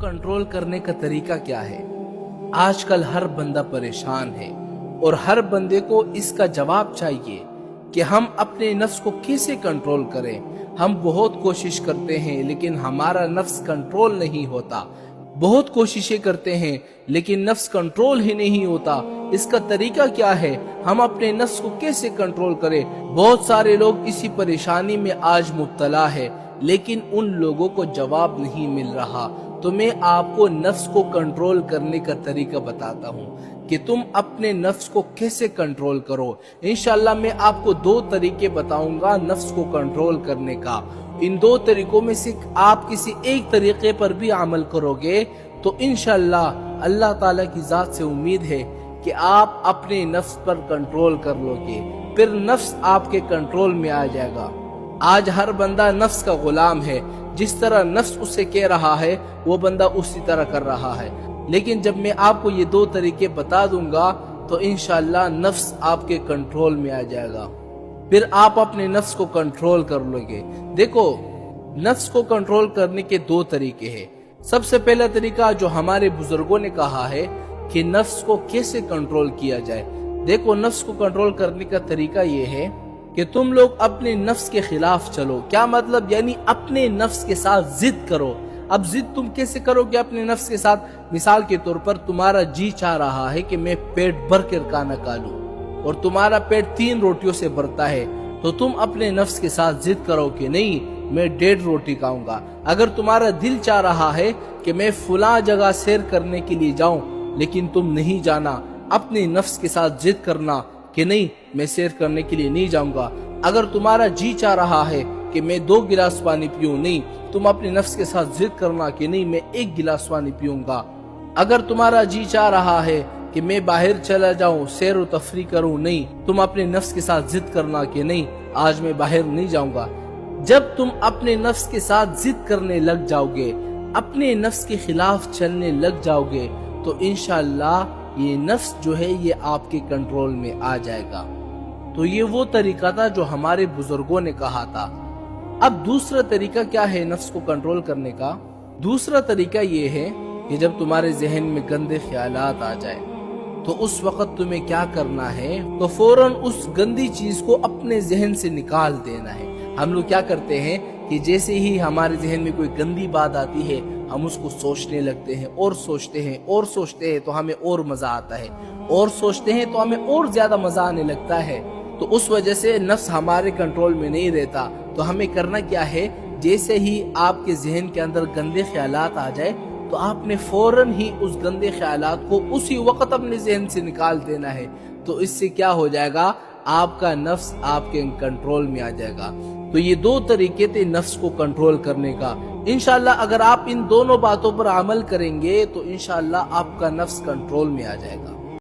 Control करने का तरीका क्या है? आजकल हर बंदा परेशान है और हर बंदे को इसका जवाब चाहिए कि हम अपने नफ्स को कैसे कंट्रोल करें। हम बहुत कोशिश करते हैं लेकिन हमारा नफ्स कंट्रोल नहीं होता। बहुत कोशिशें करते हैं लेकिन नफ्स कंट्रोल ही नहीं होता। इसका तरीका क्या है? हम अपने नफ्स को कैसे कंट्रोल करें? बहुत सारे लोग इसी परेशानी में आज मुब्तला है लेकिन उन लोगों को जवाब नहीं मिल रहा। तो मैं आपको नफ्स को कंट्रोल करने का तरीका बताता हूँ कि तुम अपने नफ्स को कैसे कंट्रोल करो। इंशाल्लाह मैं आपको 2 तरीके बताऊंगा नफ्स को कंट्रोल करने का। इन 2 तरीकों में से आप किसी एक तरीके पर भी अमल करोगे तो इंशाल्लाह अल्लाह ताला की जात से उम्मीद है कि आप अपने नफ्स पर कंट्रोल कर लोगे, फिर नफ्स आपके कंट्रोल में आ जाएगा। आज हर बंदा नफ्स का गुलाम है। जिस तरह नफ्स उसे कह रहा है वो बंदा उसी तरह कर रहा है। लेकिन जब मैं आपको ये 2 तरीके बता दूंगा तो इंशाल्लाह नफ्स आपके कंट्रोल में आ जाएगा, फिर आप अपने नफ्स को कंट्रोल कर लोगे। देखो, नफ्स को कंट्रोल करने के 2 तरीके हैं। सबसे पहला तरीका जो हमारे बुजुर्गों ने कहा है कि नफ्स को कैसे कंट्रोल किया जाए। देखो, नफ्स को कंट्रोल करने का तरीका ये है कि तुम लोग अपने नफ्स के खिलाफ चलो। क्या मतलब? यानी अपने नफ्स के साथ जिद करो। अब जिद तुम कैसे करोगे अपने नफ्स के साथ? मिसाल के तौर पर तुम्हारा जी चाह रहा है कि मैं पेट भर कर खाना खा लूं और तुम्हारा पेट 3 रोटियों से भरता है, तो तुम अपने नफ्स के साथ जिद करो कि नहीं, मैं 1.5 रोटी खाऊंगा। अगर तुम्हारा दिल चाह रहा है कि मैं फुला जगह सैर करने के लिए जाऊं लेकिन तुम नहीं जाना, अपने नफ्स के साथ जिद करना कि नहीं, मैं सैर करने के लिए नहीं जाऊंगा। अगर तुम्हारा जी चाह रहा है कि मैं 2 गिलास पानी पीऊं, नहीं, तुम अपने नफ्स के साथ जिद करना कि नहीं, मैं 1 गिलास पानी पीऊंगा। अगर तुम्हारा जी चाह रहा है कि मैं बाहर चला जाऊं, सैर व तफरी करूं, नहीं, तुम अपने नफ्स के साथ जिद करना कि नहीं, आज मैं बाहर नहीं जाऊंगा। जब तुम अपने नफ्स के साथ जिद करने लग जाओगे, अपने नफ्स के खिलाफ चलने लग जाओगे, तो इंशाअल्लाह ये नफ्स जो है ये आपके कंट्रोल में आ जाएगा। तो ये वो तरीका था जो हमारे बुजुर्गों ने कहा था। अब दूसरा तरीका क्या है नफ्स को कंट्रोल करने का? दूसरा तरीका ये है कि जब तुम्हारे जहन में गंदे ख्यालात आ जाए तो उस वक्त तुम्हें क्या करना है, तो फौरन उस गंदी चीज को अपने जहन से निकाल देना है। हम लोग क्या करते हैं कि जैसे ही हमारे जहन में कोई गंदी बात आती है हम उसको सोचने लगते हैं और सोचते हैं और सोचते हैं, तो हमें और मजा आता है, और सोचते हैं तो हमें और ज्यादा मजा आने लगता है। तो उस वजह से नफ्स हमारे कंट्रोल में नहीं रहता। तो हमें करना क्या है, जैसे ही आपके जहन के अंदर गंदे ख्यालात आ जाए तो आपने फौरन ही उस गंदे ख्यालात को उसी वक्त अपने जहन से निकाल देना है। तो इससे क्या हो जाएगा, आपका नफ्स आपके कंट्रोल में आ जाएगा। तो ये 2 तरीके थे नफ्स को कंट्रोल करने का। इंशाल्लाह अगर आप इन दोनों बातों पर अमल करेंगे तो इंशाल्लाह आपका नफ्स कंट्रोल में आ जाएगा।